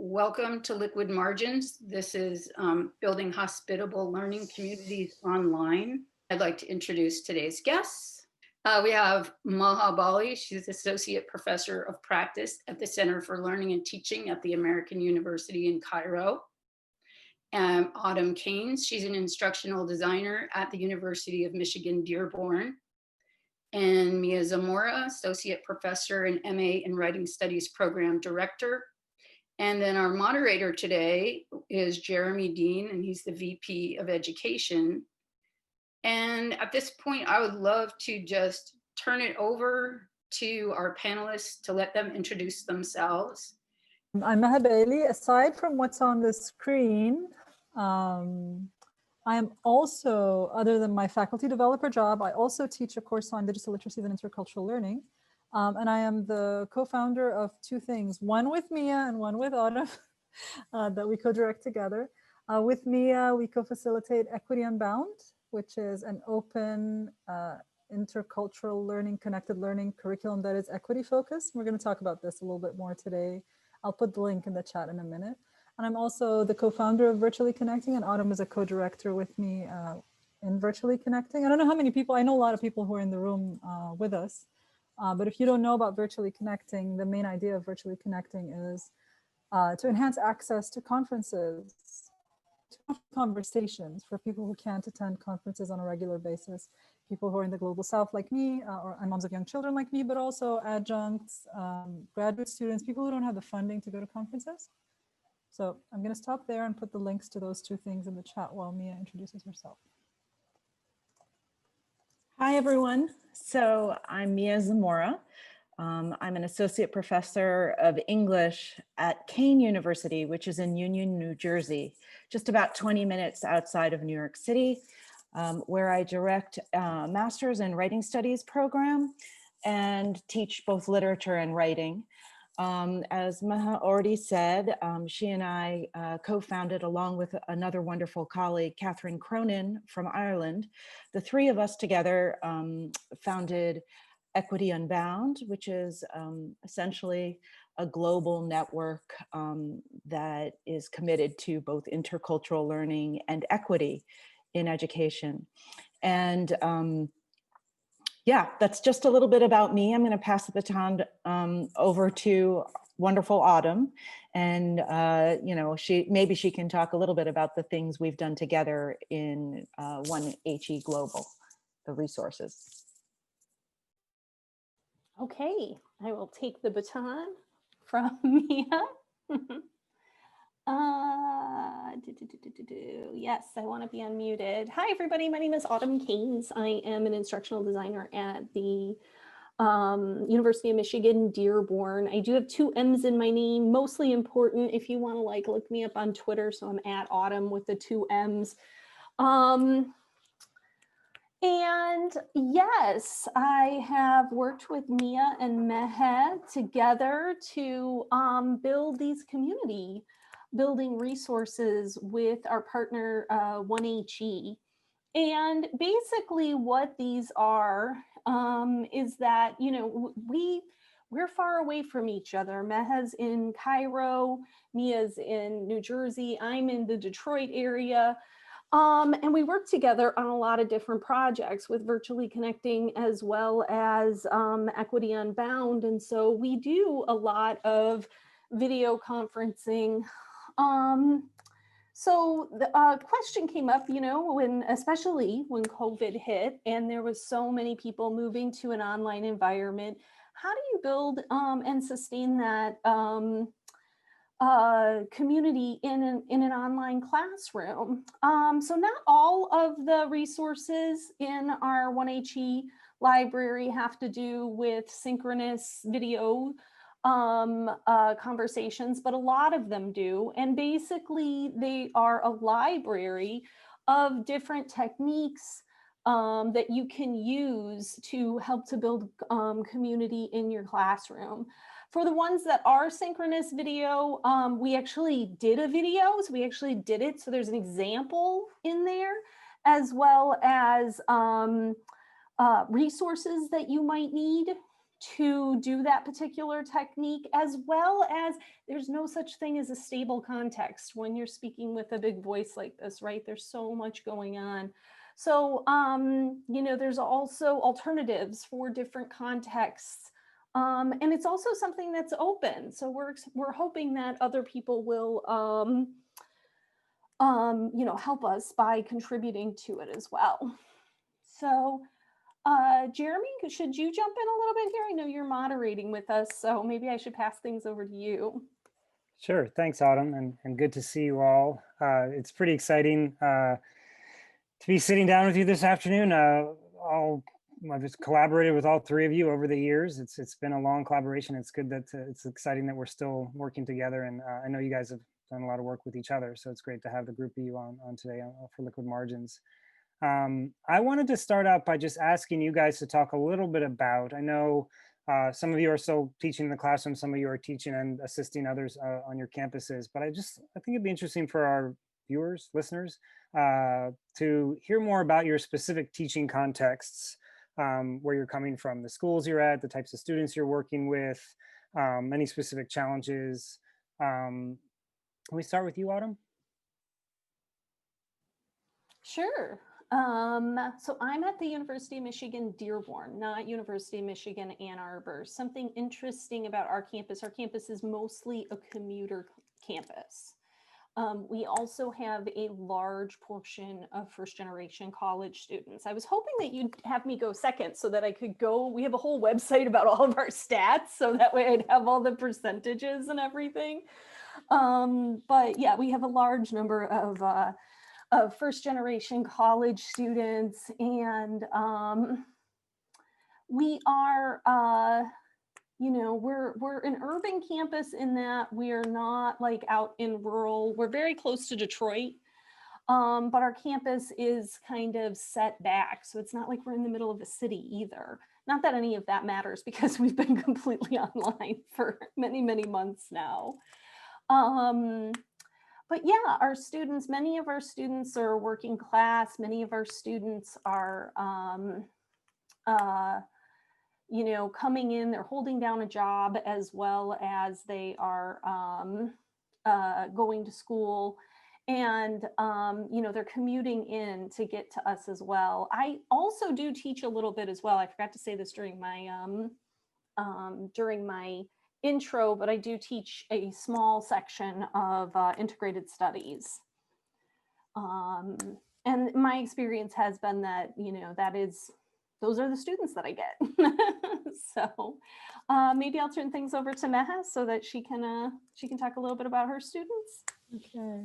Welcome to Liquid Margins. This is Building Hospitable Learning Communities Online. I'd like to introduce today's guests. We have Maha Bali. She's Associate Professor of Practice at the Center for Learning and Teaching at the American University in Cairo. Autumm Caines. She's an instructional designer at the University of Michigan, Dearborn. And Mia Zamora, Associate Professor and MA in Writing Studies Program Director. And then our moderator today is Jeremy Dean, and he's the VP of Education. And at this point, I would love to just turn it over to our panelists to let them introduce themselves. I'm Maha Bali. Aside from what's on the screen, I am also, other than my faculty developer job, I also teach a course on digital literacy and intercultural learning. And I am the co-founder of two things, one with Mia and one with Autumm, that we co-direct together. With Mia, we co-facilitate Equity Unbound, which is an open intercultural learning, connected learning curriculum that is equity focused. We're going to talk about this a little bit more today. I'll put the link in the chat in a minute. And I'm also the co-founder of Virtually Connecting, and Autumm is a co-director with me in Virtually Connecting. I don't know how many people, I know a lot of people who are in the room with us. But if you don't know about Virtually Connecting, the main idea of Virtually Connecting is to enhance access to conferences, to conversations for people who can't attend conferences on a regular basis, people who are in the global south like me, and moms of young children like me, but also adjuncts, graduate students, people who don't have the funding to go to conferences. So I'm going to stop there and put the links to those two things in the chat while Mia introduces herself. Hi, everyone. So I'm Mia Zamora. I'm an associate professor of English at Kean University, which is in Union, New Jersey, just about 20 minutes outside of New York City, where I direct a master's in writing studies program and teach both literature and writing. As Maha already said, she and I co-founded, along with another wonderful colleague, Catherine Cronin from Ireland. The three of us together founded Equity Unbound, which is essentially a global network that is committed to both intercultural learning and equity in education. And yeah, that's just a little bit about me. I'm going to pass the baton over to wonderful Autumm, and you know, maybe she can talk a little bit about the things we've done together in 1HE Global, the resources. Okay, I will take the baton from Mia. Yes, I want to be unmuted. Hi, everybody. My name is Autumm Caines. I am an instructional designer at the University of Michigan, Dearborn. I do have two M's in my name, mostly important if you want to like look me up on Twitter. So I'm at Autumm with the two M's. And yes, I have worked with Mia and Maha together to build these community building resources with our partner 1HE. And basically what these are is that, you know, we're far away from each other. Maha's in Cairo, Mia's in New Jersey, I'm in the Detroit area. And we work together on a lot of different projects with Virtually Connecting as well as Equity Unbound. And so we do a lot of video conferencing. So the question came up, you know, especially when COVID hit and there was so many people moving to an online environment, how do you build and sustain that community in an online classroom? So not all of the resources in our 1HE library have to do with synchronous video conversations, but a lot of them do. And basically they are a library of different techniques that you can use to help to build community in your classroom. For the ones that are synchronous video, we actually did a video, so we actually did it. So there's an example in there, as well as resources that you might need to do that particular technique, as well as there's no such thing as a stable context when you're speaking with a big voice like this, right? There's so much going on. So, you know, there's also alternatives for different contexts. And it's also something that's open. So we're hoping that other people will, you know, help us by contributing to it as well. So, Jeremy, should you jump in a little bit here? I know you're moderating with us, so maybe I should pass things over to you. Sure. Thanks, Autumn, and good to see you all. It's pretty exciting to be sitting down with you this afternoon. I've just collaborated with all three of you over the years. It's been a long collaboration. It's good that it's exciting that we're still working together, and I know you guys have done a lot of work with each other, so it's great to have the group of you on today for Liquid Margins. I wanted to start out by just asking you guys to talk a little bit about, I know some of you are still teaching in the classroom, some of you are teaching and assisting others on your campuses, but I think it'd be interesting for our viewers, listeners, to hear more about your specific teaching contexts, where you're coming from, the schools you're at, the types of students you're working with, any specific challenges. Can we start with you, Autumn? Sure. So I'm at the University of Michigan, Dearborn, not University of Michigan, Ann Arbor. Something interesting about our campus is mostly a commuter campus. We also have a large portion of first generation college students. I was hoping that you'd have me go second so that I could go, we have a whole website about all of our stats, so that way I'd have all the percentages and everything. But yeah, we have a large number of first generation college students, and we are, you know, we're an urban campus in that we are not like out in rural. We're very close to Detroit, but our campus is kind of set back, so it's not like we're in the middle of a city either. Not that any of that matters, because we've been completely online for many, many months now. But yeah, our students, many of our students are working class. Many of our students are, you know, coming in, they're holding down a job as well as they are going to school. And, you know, they're commuting in to get to us as well. I also do teach a little bit as well. I forgot to say this during my intro, but I do teach a small section of integrated studies. And my experience has been that, you know, those are the students that I get. So maybe I'll turn things over to Maha so that she can talk a little bit about her students. Okay.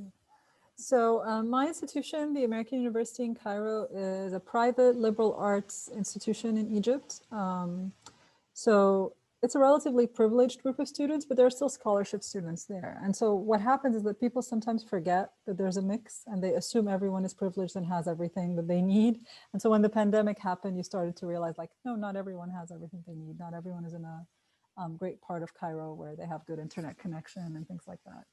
So my institution, the American University in Cairo, is a private liberal arts institution in Egypt. So it's a relatively privileged group of students, but there are still scholarship students there. And so what happens is that people sometimes forget that there's a mix, and they assume everyone is privileged and has everything that they need. And so when the pandemic happened, you started to realize, like, no, not everyone has everything they need. Not everyone is in a great part of Cairo where they have good internet connection and things like that.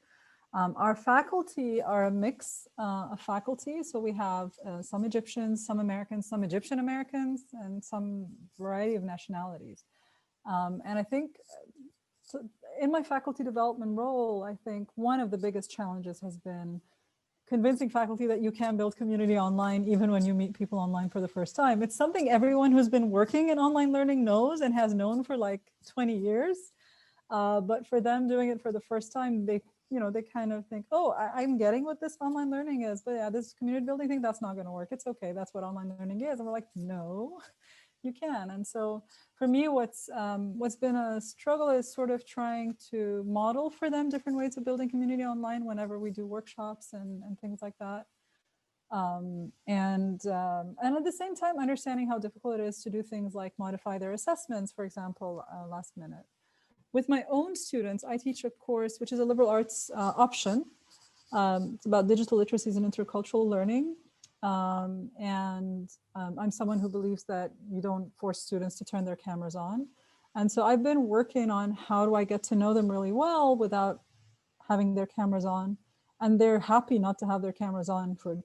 Our faculty are a mix of faculty. So we have some Egyptians, some Americans, some Egyptian Americans, and some variety of nationalities. And I think so in my faculty development role, I think one of the biggest challenges has been convincing faculty that you can build community online even when you meet people online for the first time. It's something everyone who's been working in online learning knows and has known for like 20 years. But for them doing it for the first time, they kind of think, oh, I'm getting what this online learning is, but yeah, this community building thing, that's not going to work. It's okay. That's what online learning is. And we're like, no, you can. And so for me, what's been a struggle is sort of trying to model for them different ways of building community online whenever we do workshops and things like that. And at the same time, understanding how difficult it is to do things like modify their assessments, for example, last minute. With my own students, I teach a course which is a liberal arts option. It's about digital literacies and intercultural learning. I'm someone who believes that you don't force students to turn their cameras on. And so I've been working on how do I get to know them really well without having their cameras on. And they're happy not to have their cameras on for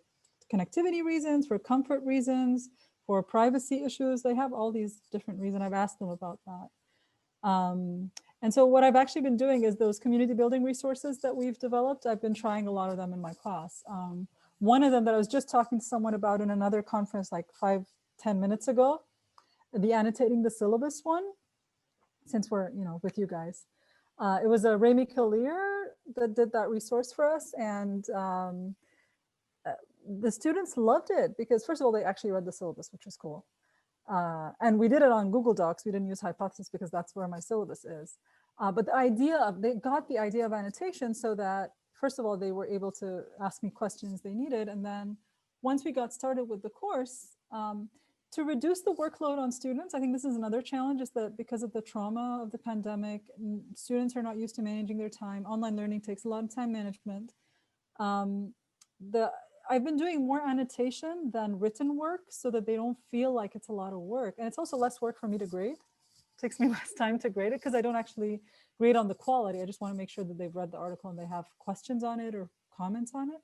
connectivity reasons, for comfort reasons, for privacy issues. They have all these different reasons. I've asked them about that. And so what I've actually been doing is those community building resources that we've developed, I've been trying a lot of them in my class. One of them that I was just talking to someone about in another conference like 5-10 minutes ago, the annotating the syllabus one, since we're with you guys. It was a Remy Collier that did that resource for us, and the students loved it because first of all, they actually read the syllabus, which was cool. And we did it on Google Docs. We didn't use Hypothesis because that's where my syllabus is. But the idea of, they got the idea of annotation so that, first of all, they were able to ask me questions they needed. And then once we got started with the course, to reduce the workload on students, I think this is another challenge, is that because of the trauma of the pandemic, students are not used to managing their time. Online learning takes a lot of time management. I've been doing more annotation than written work so that they don't feel like it's a lot of work. And it's also less work for me to grade. It takes me less time to grade it because I don't actually grade on the quality. I just want to make sure that they've read the article and they have questions on it or comments on it.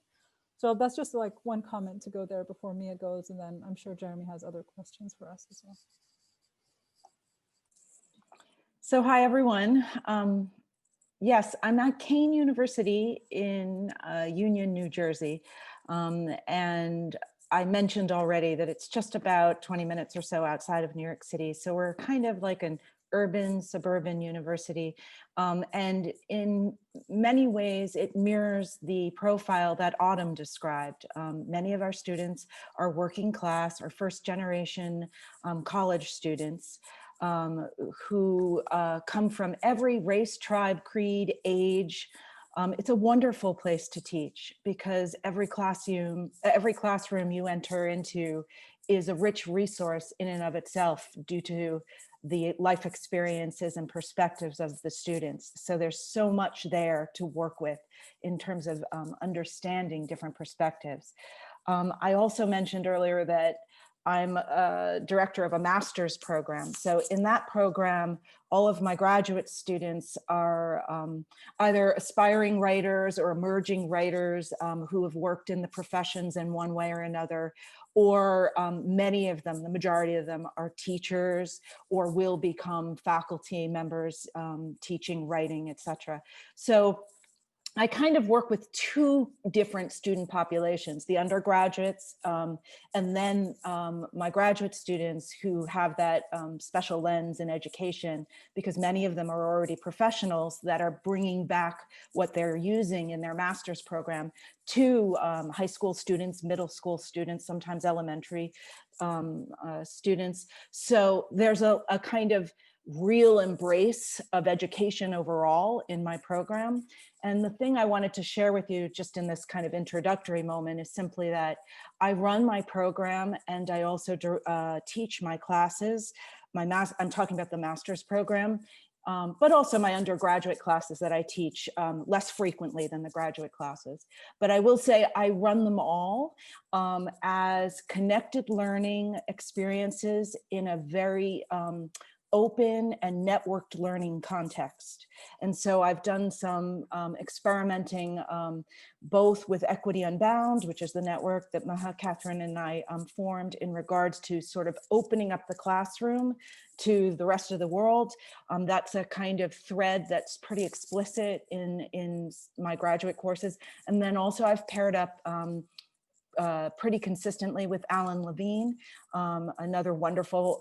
So that's just like one comment to go there before Mia goes. And then I'm sure Jeremy has other questions for us as well. So hi, everyone. Yes, I'm at Kean University in Union, New Jersey. And I mentioned already that it's just about 20 minutes or so outside of New York City. So we're kind of like an urban, suburban university. And in many ways, it mirrors the profile that Autumm described. Many of our students are working class or first generation college students. Who come from every race, tribe, creed, age. It's a wonderful place to teach because every classroom you enter into is a rich resource in and of itself due to the life experiences and perspectives of the students. So there's so much there to work with in terms of understanding different perspectives. I also mentioned earlier that I'm a director of a master's program. So in that program, all of my graduate students are either aspiring writers or emerging writers who have worked in the professions in one way or another, or many of them, the majority of them, are teachers or will become faculty members teaching, writing, etc. So I kind of work with two different student populations, the undergraduates and then my graduate students who have that special lens in education, because many of them are already professionals that are bringing back what they're using in their master's program to high school students, middle school students, sometimes elementary students. So there's a kind of real embrace of education overall in my program. And the thing I wanted to share with you just in this kind of introductory moment is simply that I run my program and I also teach my classes. I'm talking about the master's program, but also my undergraduate classes that I teach less frequently than the graduate classes. But I will say I run them all as connected learning experiences in a very open and networked learning context. And so I've done some experimenting both with Equity Unbound, which is the network that Maha, Catherine, and I formed in regards to sort of opening up the classroom to the rest of the world. That's a kind of thread that's pretty explicit in my graduate courses. And then also I've paired up pretty consistently with Alan Levine, another wonderful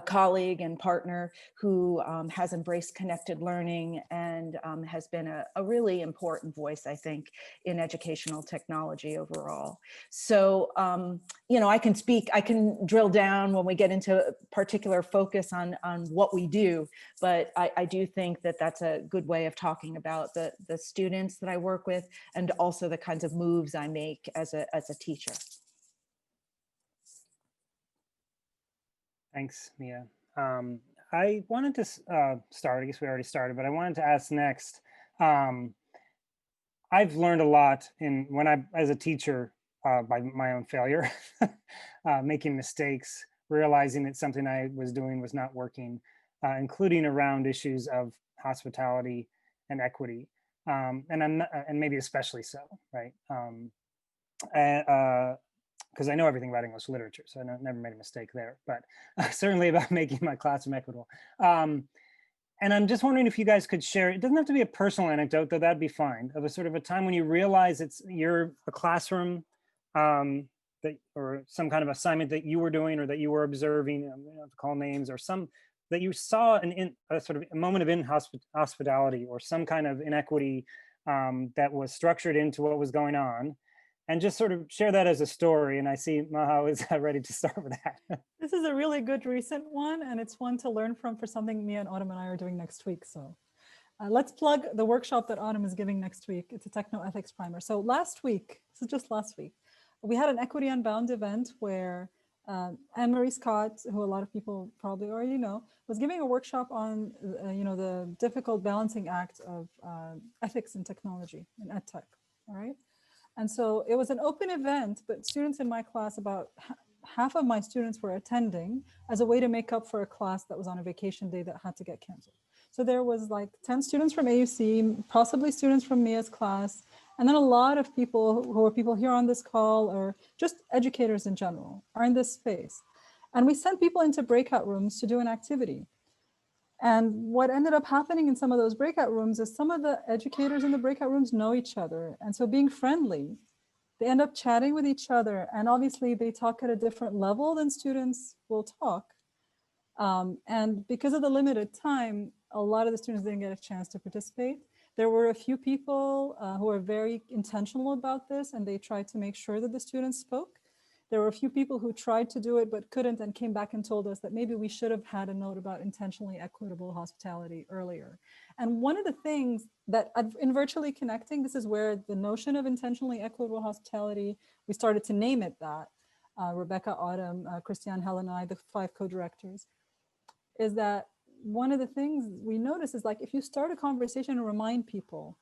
colleague and partner who has embraced connected learning and has been a really important voice, I think, in educational technology overall. So, you know, I can drill down when we get into a particular focus on what we do, but I do think that that's a good way of talking about the students that I work with and also the kinds of moves I make as a teacher. Thanks, Mia. I wanted to start, I guess we already started, but I wanted to ask next. I've learned a lot as a teacher by my own failure, making mistakes, realizing that something I was doing was not working, including around issues of hospitality and equity, and maybe especially so, right? because I know everything about English literature, so I never made a mistake there, but certainly about making my classroom equitable. And I'm just wondering if you guys could share, it doesn't have to be a personal anecdote, though that'd be fine, of a sort of a time when you realize you're a classroom or some kind of assignment that you were doing or that you were observing, you don't have to call names, or that you saw a sort of a moment of inhospitality or some kind of inequity that was structured into what was going on, and just sort of share that as a story. And I see Maha is ready to start with that. This is a really good recent one, and it's one to learn from for something Mia and Autumn and I are doing next week. So let's plug the workshop that Autumn is giving next week. It's a techno-ethics primer. So last week, this is just last week, we had an Equity Unbound event where Anne-Marie Scott, who a lot of people probably already know, was giving a workshop on the difficult balancing act of ethics in technology, in edtech, all right? And so it was an open event, but students in my class, about half of my students were attending as a way to make up for a class that was on a vacation day that had to get canceled. So there was like 10 students from AUC, possibly students from Mia's class, and then a lot of people who are people here on this call or just educators in general are in this space. And we sent people into breakout rooms to do an activity. And what ended up happening in some of those breakout rooms is some of the educators in the breakout rooms know each other. And so being friendly, they end up chatting with each other. And obviously they talk at a different level than students will talk. And because of the limited time, a lot of the students didn't get a chance to participate. There were a few people who were very intentional about this, and they tried to make sure that the students spoke. There were a few people who tried to do it but couldn't, and came back and told us that maybe we should have had a note about intentionally equitable hospitality earlier. And one of the things that in Virtually Connecting, this is where the notion of intentionally equitable hospitality, we started to name it that. Rebecca, Autumn, Christiane, Helen, and I, the 5 co-directors, is that one of the things we notice is, like, if you start a conversation and remind people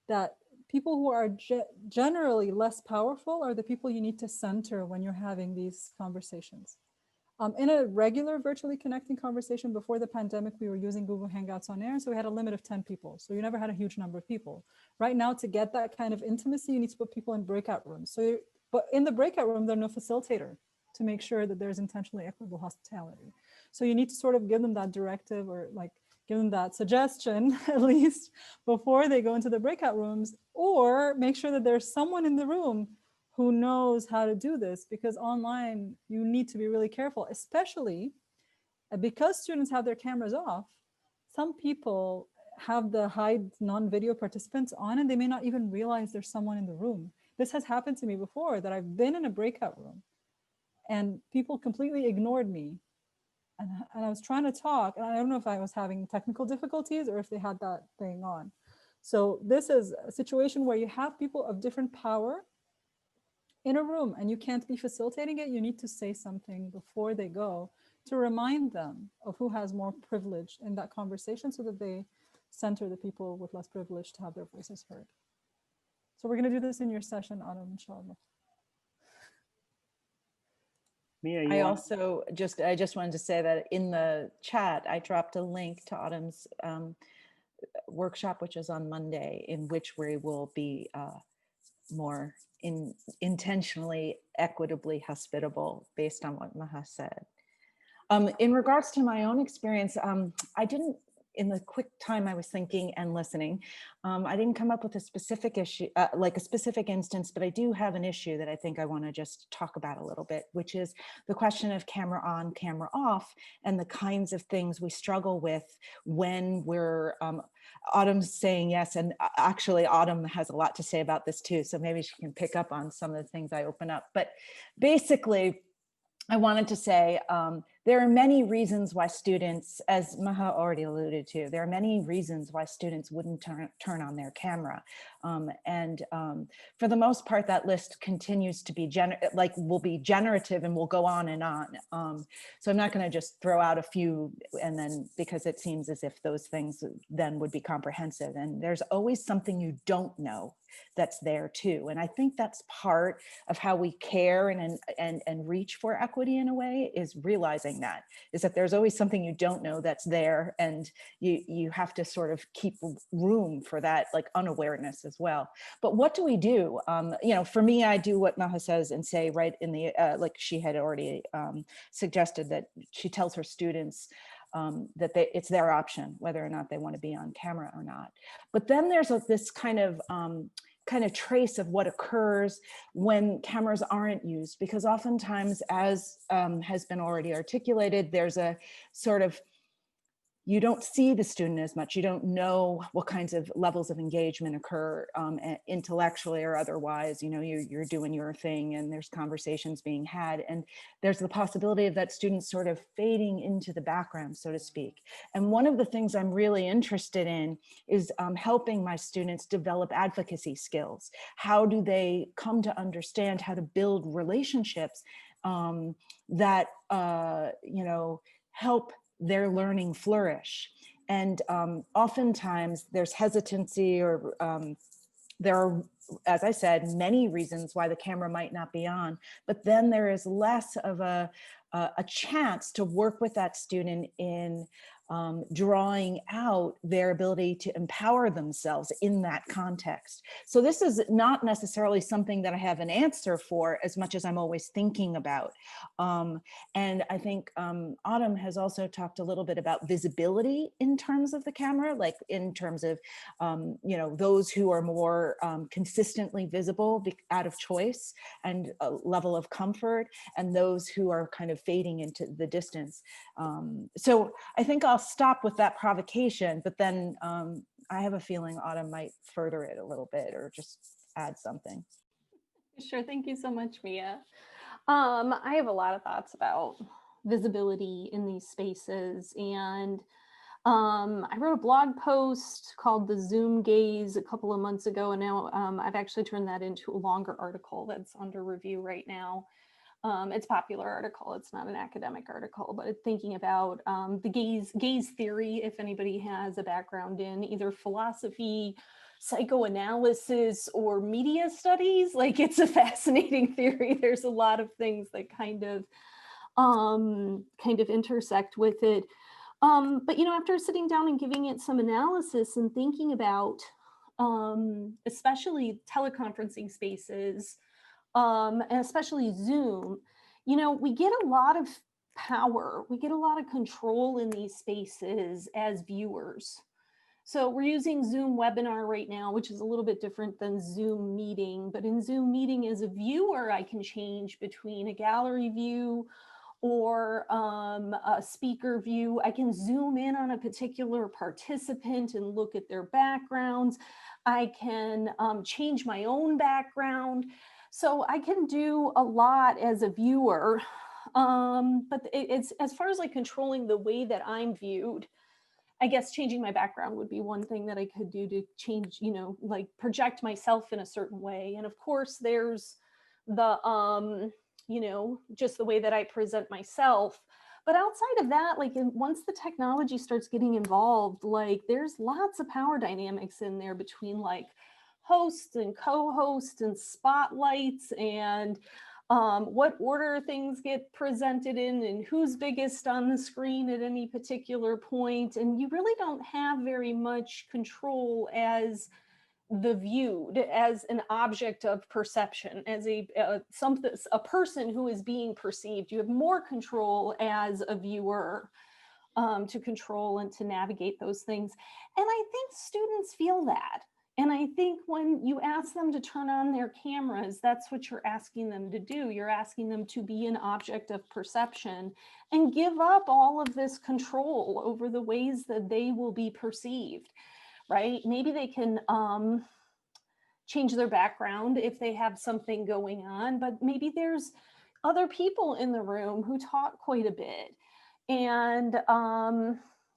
that people who are generally less powerful are the people you need to center when you're having these conversations. In a regular Virtually Connecting conversation before the pandemic, we were using Google Hangouts on air, so we had a limit of 10 people. So you never had a huge number of people. Right now, to get that kind of intimacy, you need to put people in breakout rooms. But in the breakout room, there's no facilitator to make sure that there's intentionally equitable hospitality. So you need to sort of give them that directive, or like give them that suggestion, at least before they go into the breakout rooms, or make sure that there's someone in the room who knows how to do this, because online you need to be really careful, especially because students have their cameras off. Some people have the hide non-video participants on, and they may not even realize there's someone in the room. This has happened to me before, that I've been in a breakout room and people completely ignored me. And I was trying to talk, and I don't know if I was having technical difficulties or if they had that thing on. So this is a situation where you have people of different power in a room and you can't be facilitating it. You need to say something before they go to remind them of who has more privilege in that conversation, so that they center the people with less privilege to have their voices heard. So we're going to do this in your session, Autumn, inshallah. Mia, I just wanted to say that in the chat, I dropped a link to Autumn's workshop, which is on Monday, in which we will be more intentionally, equitably hospitable, based on what Maha said. In regards to my own experience, I didn't, in the quick time I was thinking and listening, I didn't come up with a specific issue, like a specific instance, but I do have an issue that I think I want to just talk about a little bit, which is the question of camera on, camera off, and the kinds of things we struggle with when we're, Autumn's saying yes, and actually Autumn has a lot to say about this too, so maybe she can pick up on some of the things I open up. But basically, I wanted to say there are many reasons why students, as Maha already alluded to, there are many reasons why students wouldn't turn on their camera. For the most part, that list continues to be will be generative and will go on and on. So I'm not going to just throw out a few, and then, because it seems as if those things then would be comprehensive. And there's always something you don't know that's there too. And I think that's part of how we care and reach for equity in a way, is realizing that there's always something you don't know that's there, and you have to sort of keep room for that, like, unawareness as well. But what do we do? You know, for me, I do what Maha says and say right in the, like she had already suggested, that she tells her students that it's their option whether or not they want to be on camera or not. But then there's this kind of trace of what occurs when cameras aren't used, because oftentimes, as has been already articulated, there's a sort of, you don't see the student as much. You don't know what kinds of levels of engagement occur intellectually or otherwise. You know, you're doing your thing and there's conversations being had. And there's the possibility of that student sort of fading into the background, so to speak. And one of the things I'm really interested in is helping my students develop advocacy skills. How do they come to understand how to build relationships that, you know, help their learning flourish? And oftentimes there's hesitancy, or there are, as I said, many reasons why the camera might not be on, but then there is less of a chance to work with that student in drawing out their ability to empower themselves in that context. So this is not necessarily something that I have an answer for, as much as I'm always thinking about. And I think Autumm has also talked a little bit about visibility in terms of the camera, like in terms of, you know, those who are more consistently visible out of choice and a level of comfort, and those who are kind of fading into the distance. So I think I'll stop with that provocation, but then I have a feeling Autumm might further it a little bit or just add something. Sure. Thank you so much, Mia. I have a lot of thoughts about visibility in these spaces. And I wrote a blog post called The Zoom Gaze a couple of months ago. And now I've actually turned that into a longer article that's under review right now. It's a popular article. It's not an academic article, but it's thinking about the gaze theory, if anybody has a background in either philosophy, psychoanalysis, or media studies. Like, it's a fascinating theory. There's a lot of things that kind of intersect with it. But, you know, after sitting down and giving it some analysis and thinking about especially teleconferencing spaces, and especially Zoom, you know, we get a lot of power, we get a lot of control in these spaces as viewers. So we're using Zoom webinar right now, which is a little bit different than Zoom meeting, but in Zoom meeting as a viewer, I can change between a gallery view or a speaker view. I can zoom in on a particular participant and look at their backgrounds. I can change my own background. So I can do a lot as a viewer, but it's, as far as like controlling the way that I'm viewed, I guess changing my background would be one thing that I could do to change, you know, like project myself in a certain way. And of course there's the, you know, just the way that I present myself. But outside of that, like once the technology starts getting involved, like there's lots of power dynamics in there between like hosts and co-hosts and spotlights and what order things get presented in and who's biggest on the screen at any particular point. And you really don't have very much control as the viewed, as an object of perception, as a person who is being perceived. You have more control as a viewer to control and to navigate those things. And I think students feel that. And I think when you ask them to turn on their cameras, that's what you're asking them to do. You're asking them to be an object of perception and give up all of this control over the ways that they will be perceived, right? Maybe they can change their background if they have something going on, but maybe there's other people in the room who talk quite a bit. And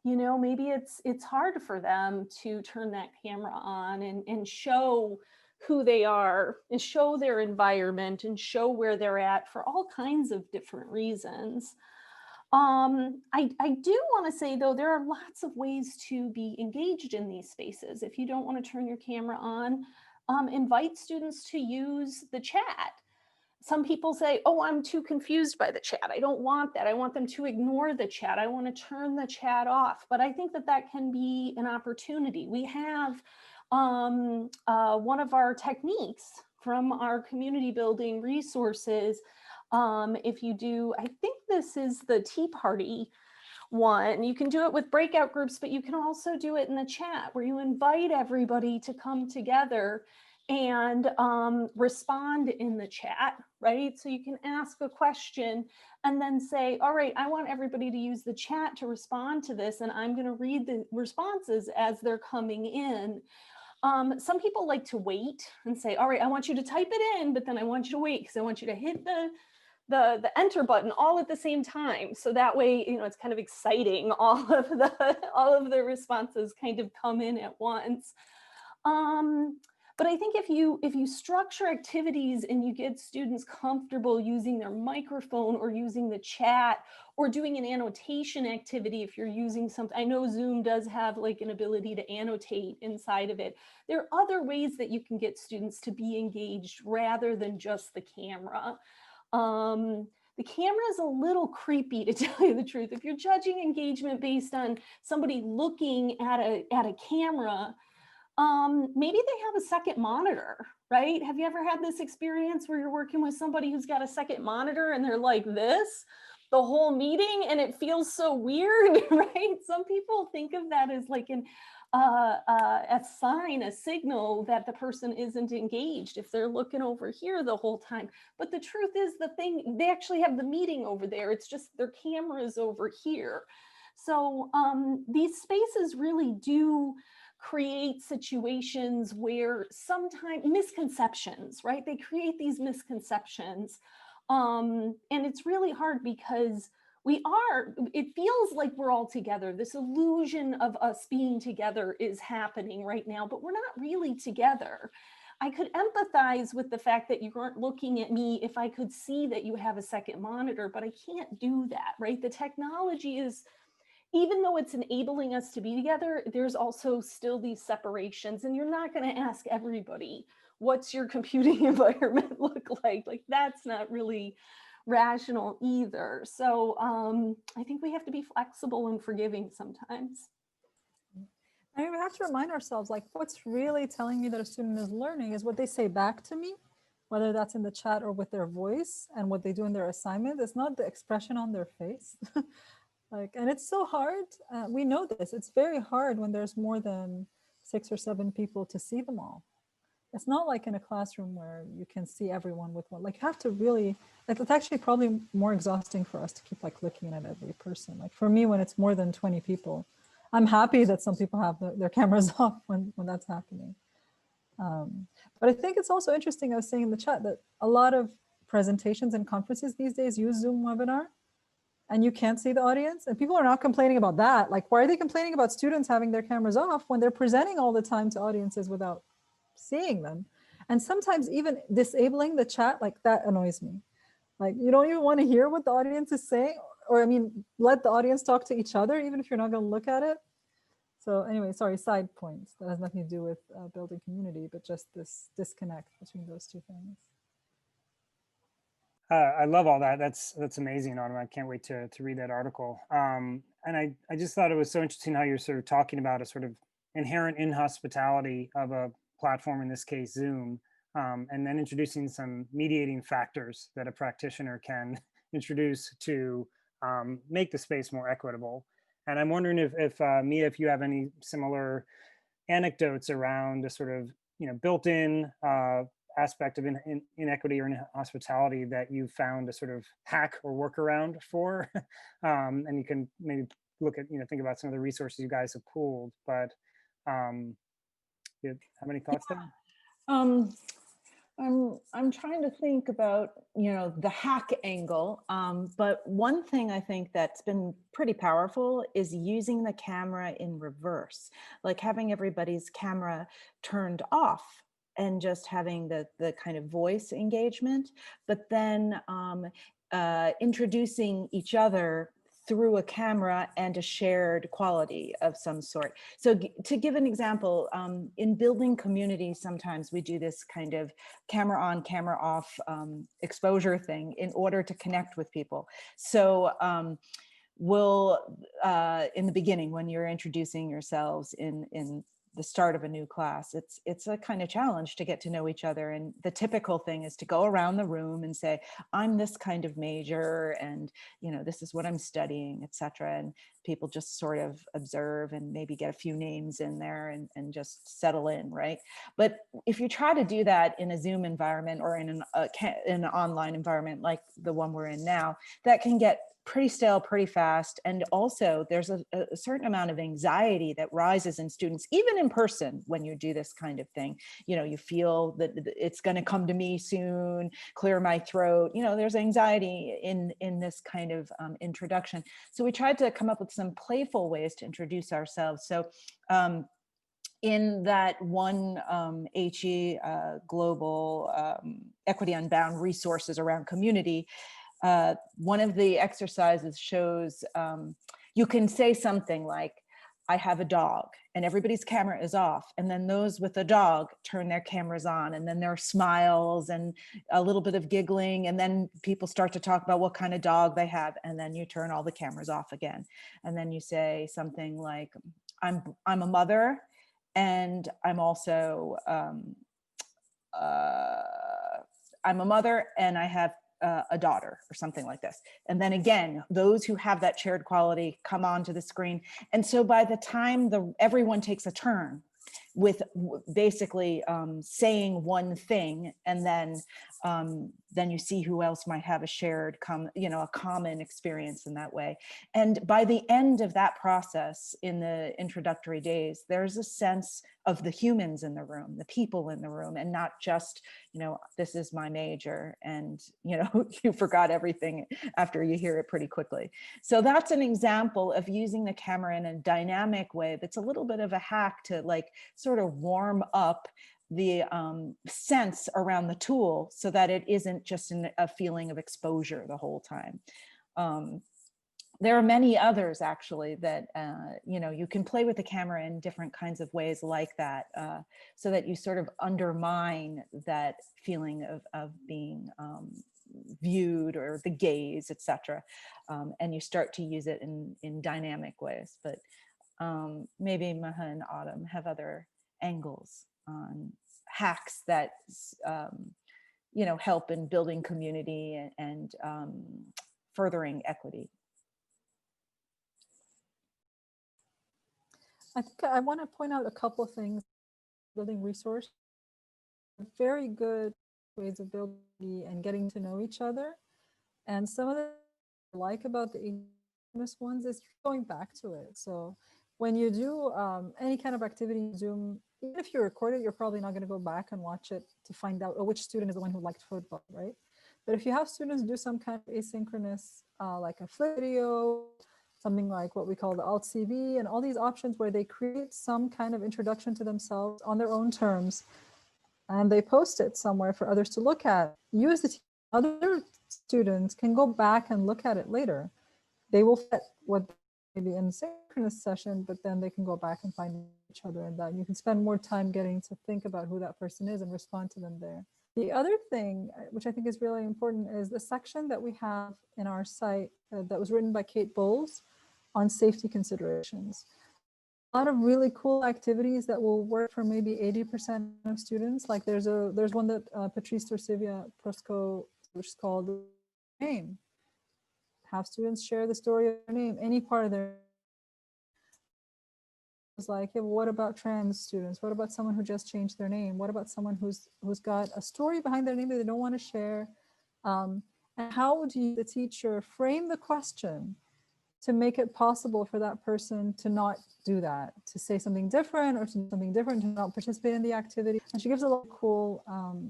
you know, maybe it's hard for them to turn that camera on and show who they are and show their environment and show where they're at for all kinds of different reasons. I do want to say, though, there are lots of ways to be engaged in these spaces. If you don't want to turn your camera on, invite students to use the chat. Some people say, oh, I'm too confused by the chat. I don't want that. I want them to ignore the chat. I want to turn the chat off. But I think that that can be an opportunity. We have one of our techniques from our community building resources. If you do, I think this is the Tea Party one. You can do it with breakout groups, but you can also do it in the chat where you invite everybody to come together and respond in the chat, right? So you can ask a question and then say, all right, I want everybody to use the chat to respond to this, and I'm going to read the responses as they're coming in. Some people like to wait and say, all right, I want you to type it in, but then I want you to wait because I want you to hit the enter button all at the same time. So that way, you know, it's kind of exciting. All of the responses kind of come in at once. But I think if you structure activities and you get students comfortable using their microphone or using the chat or doing an annotation activity, if you're using something, I know Zoom does have like an ability to annotate inside of it. There are other ways that you can get students to be engaged rather than just the camera. The camera is a little creepy, to tell you the truth. If you're judging engagement based on somebody looking at a camera, maybe they have a second monitor, right? Have you ever had this experience where you're working with somebody who's got a second monitor and they're like this the whole meeting and it feels so weird, right? Some people think of that as like a sign, a signal that the person isn't engaged if they're looking over here the whole time. But the truth is they actually have the meeting over there. It's just their camera is over here. So these spaces really do create situations where sometimes misconceptions, right? They create these misconceptions. And it's really hard because it feels like we're all together. This illusion of us being together is happening right now, but we're not really together. I could empathize with the fact that you weren't looking at me if I could see that you have a second monitor, but I can't do that, right? The technology is, even though it's enabling us to be together, there's also still these separations, and you're not going to ask everybody, what's your computing environment look like? Like, that's not really rational either. So I think we have to be flexible and forgiving sometimes. I mean, we have to remind ourselves, like, what's really telling me that a student is learning is what they say back to me, whether that's in the chat or with their voice, and what they do in their assignment. It's not the expression on their face. Like, and it's so hard. We know this. It's very hard when there's more than 6 or 7 people to see them all. It's not like in a classroom where you can see everyone with one. Like, you have to really, like, it's actually probably more exhausting for us to keep like looking at every person. Like for me, when it's more than 20 people, I'm happy that some people have their cameras off when that's happening. But I think it's also interesting, I was saying in the chat, that a lot of presentations and conferences these days use Zoom webinar, and you can't see the audience. And people are not complaining about that. Like, why are they complaining about students having their cameras off when they're presenting all the time to audiences without seeing them? And sometimes even disabling the chat, like, that annoys me. Like, you don't even want to hear what the audience is saying, or I mean, let the audience talk to each other, even if you're not going to look at it. So anyway, sorry, side points. That has nothing to do with building community, but just this disconnect between those two things. I love all that. That's amazing, Autumn. I can't wait to read that article. And I just thought it was so interesting how you're sort of talking about a sort of inherent inhospitality of a platform, in this case, Zoom, and then introducing some mediating factors that a practitioner can introduce to make the space more equitable. And I'm wondering if Mia, if you have any similar anecdotes around the sort of, you know, built-in aspect of inequity or inhospitality that you found a sort of hack or workaround for. And you can maybe look at, you know, think about some of the resources you guys have pooled, but you have any thoughts there? I'm trying to think about, you know, the hack angle, but one thing I think that's been pretty powerful is using the camera in reverse, like having everybody's camera turned off and just having the kind of voice engagement, but then introducing each other through a camera and a shared quality of some sort. So to give an example, in building community, sometimes we do this kind of camera on, camera off exposure thing in order to connect with people. So we'll, in the beginning, when you're introducing yourselves in the start of a new class, it's a kind of challenge to get to know each other. And the typical thing is to go around the room and say, I'm this kind of major, and this is what I'm studying, etc. And people just sort of observe and maybe get a few names in there and just settle in, right? But if you try to do that in a Zoom environment or in an online environment like the one we're in now, that can get pretty stale pretty fast. And also there's a certain amount of anxiety that rises in students, even in person, when you do this kind of thing. You feel that it's going to come to me soon, clear my throat. There's anxiety in this kind of introduction. So we tried to come up with some playful ways to introduce ourselves. So in that one HE global equity unbound resources around community, one of the exercises shows you can say something like, I have a dog, and everybody's camera is off. And then those with the dog turn their cameras on, and then there are smiles and a little bit of giggling. And then people start to talk about what kind of dog they have. And then you turn all the cameras off again. And then you say something like, I'm a mother, and I'm also, I'm a mother, and I have a daughter, or something like this. And then again, those who have that shared quality come onto the screen. And so by the time everyone takes a turn with basically saying one thing, and then you see who else might have a shared, a common experience in that way. And by the end of that process, in the introductory days, there's a sense of the humans in the room, the people in the room, and not just, this is my major, and you forgot everything after you hear it pretty quickly. So that's an example of using the camera in a dynamic way. That's a little bit of a hack to sort of warm up the sense around the tool, so that it isn't just a feeling of exposure the whole time. There are many others actually that, you can play with the camera in different kinds of ways like that, so that you sort of undermine that feeling of being viewed, or the gaze, etc. And you start to use it in dynamic ways. But maybe Maha and Autumm have other angles on hacks that help in building community and furthering equity. I think I want to point out a couple of things. Building resource, very good ways of building and getting to know each other. And some of the I like about the asynchronous ones is going back to it. So when you do any kind of activity in Zoom, even if you record it, you're probably not going to go back and watch it to find out which student is the one who liked football, right? But if you have students do some kind of asynchronous, like a flip video, something like what we call the Alt CV, and all these options where they create some kind of introduction to themselves on their own terms, and they post it somewhere for others to look at. You as the other students can go back and look at it later. They will fit what maybe in synchronous session, but then they can go back and find each other, and that you can spend more time getting to think about who that person is and respond to them there. The other thing, which I think is really important, is the section that we have in our site that was written by Kate Bowles on safety considerations. A lot of really cool activities that will work for maybe 80% of students. Like there's one that Patrice Torcivia Prosco, which is called Name. Have students share the story of their name, any part of their. It's like, yeah, well, what about trans students? What about someone who just changed their name? What about someone who's got a story behind their name that they don't want to share? And how would you, the teacher, frame the question to make it possible for that person to not do that, to say something different, or to do something different, to not participate in the activity? And she gives a lot of cool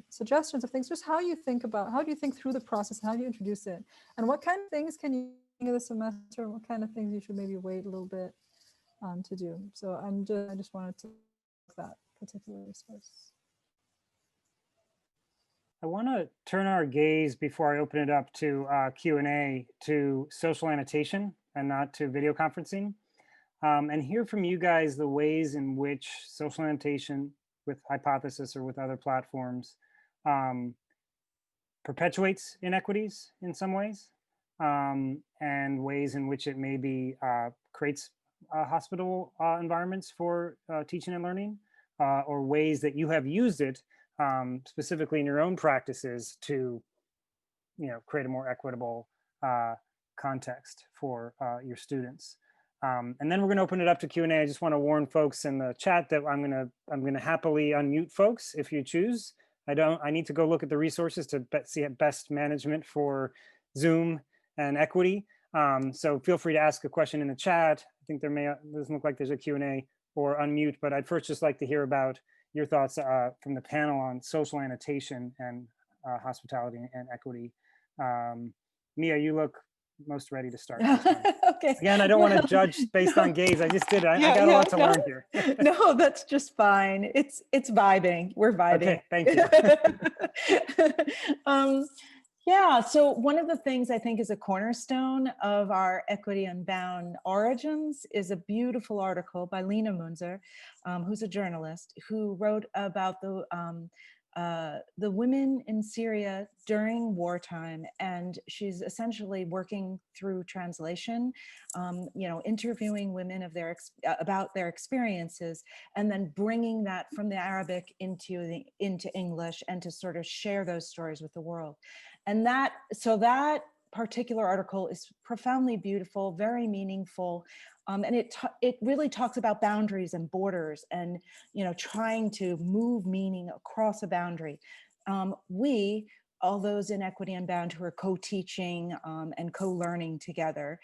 suggestions of things, just how you think about, how do you think through the process, how do you introduce it, and what kind of things can you do this semester, and what kind of things you should maybe wait a little bit to do. So I just wanted to that particular resource. I want to turn our gaze, before I open it up to Q&A, to social annotation and not to video conferencing, and hear from you guys the ways in which social annotation with Hypothesis or with other platforms perpetuates inequities in some ways, and ways in which it maybe creates hospitable environments for teaching and learning, or ways that you have used it specifically in your own practices to, create a more equitable context for your students. And then we're going to open it up to Q&A. I just want to warn folks in the chat that I'm going to happily unmute folks if you choose. I need to go look at the resources to see best management for Zoom and equity. So feel free to ask a question in the chat. I think doesn't look like there's a Q&A, or unmute, but I'd first just like to hear about your thoughts from the panel on social annotation and hospitality and equity. Mia, you look most ready to start. Okay. Again, I don't want to judge based on gaze. I just did it. I got a lot to learn here. No, that's just fine. It's vibing. We're vibing. Okay, thank you. Yeah, so one of the things I think is a cornerstone of our Equity Unbound origins is a beautiful article by Lena Munzer, who's a journalist, who wrote about the women in Syria during wartime, and she's essentially working through translation, interviewing women about their experiences, and then bringing that from the Arabic into English, and to sort of share those stories with the world. And that particular article is profoundly beautiful, very meaningful. And it really talks about boundaries and borders, and trying to move meaning across a boundary. We, all those in Equity Unbound who are co-teaching and co-learning together,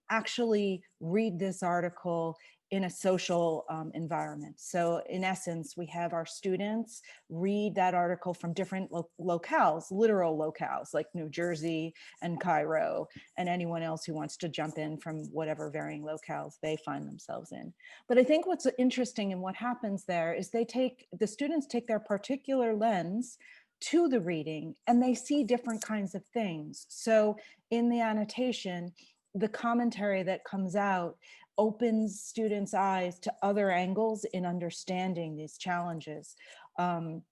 actually read this article in a social environment. So in essence, we have our students read that article from different locales, literal locales, like New Jersey and Cairo, and anyone else who wants to jump in from whatever varying locales they find themselves in. But I think what's interesting in what happens there is the students take their particular lens to the reading, and they see different kinds of things. So in the annotation, the commentary that comes out opens students' eyes to other angles in understanding these challenges. And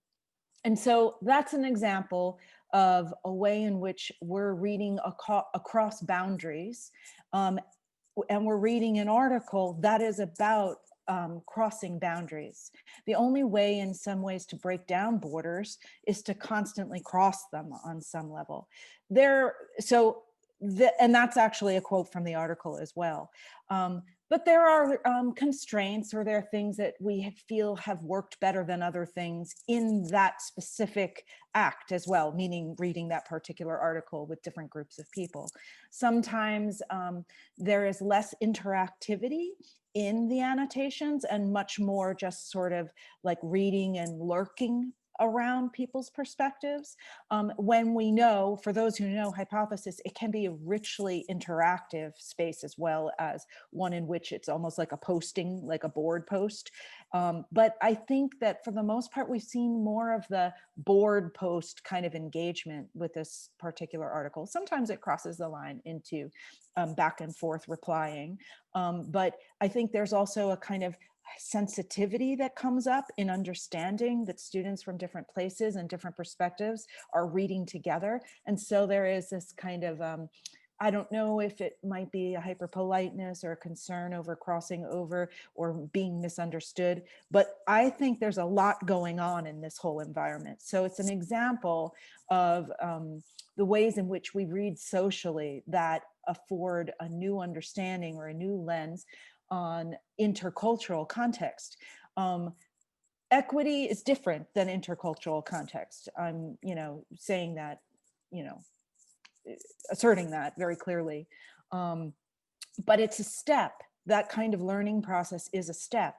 so that's an example of a way in which we're reading across boundaries, and we're reading an article that is about crossing boundaries. The only way in some ways to break down borders is to constantly cross them on some level. And that's actually a quote from the article as well. But there are constraints, or there are things that we feel have worked better than other things in that specific act as well, meaning reading that particular article with different groups of people. Sometimes there is less interactivity in the annotations, and much more just sort of like reading and lurking around people's perspectives. When we know, for those who know hypothesis, it can be a richly interactive space, as well as one in which it's almost like a posting, like a board post. But I think that for the most part, we've seen more of the board post kind of engagement with this particular article. Sometimes it crosses the line into back and forth replying. But I think there's also a kind of sensitivity that comes up in understanding that students from different places and different perspectives are reading together. And so there is this kind of, I don't know if it might be a hyper-politeness or a concern over crossing over or being misunderstood, but I think there's a lot going on in this whole environment. So it's an example of the ways in which we read socially that afford a new understanding or a new lens on intercultural context. Equity is different than intercultural context. I'm, saying that, asserting that very clearly. But it's a step. That kind of learning process is a step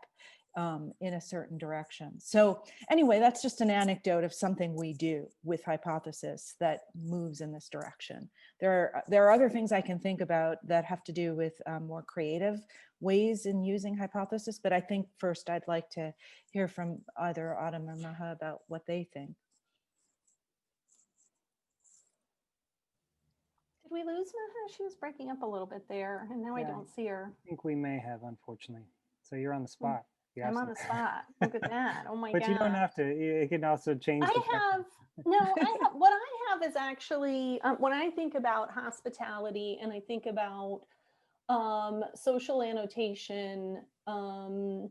in a certain direction. So anyway, that's just an anecdote of something we do with hypothesis that moves in this direction. There are other things I can think about that have to do with more creative ways in using hypothesis, but I think first I'd like to hear from either Autumm or Maha about what they think. Did we lose Maha? She was breaking up a little bit there, and now I don't see her. I think we may have, unfortunately. So you're on the spot. I'm on the spot. Look at that. Oh my God. But you don't have to. It can also change. What I have is actually, when I think about hospitality and I think about social annotation, and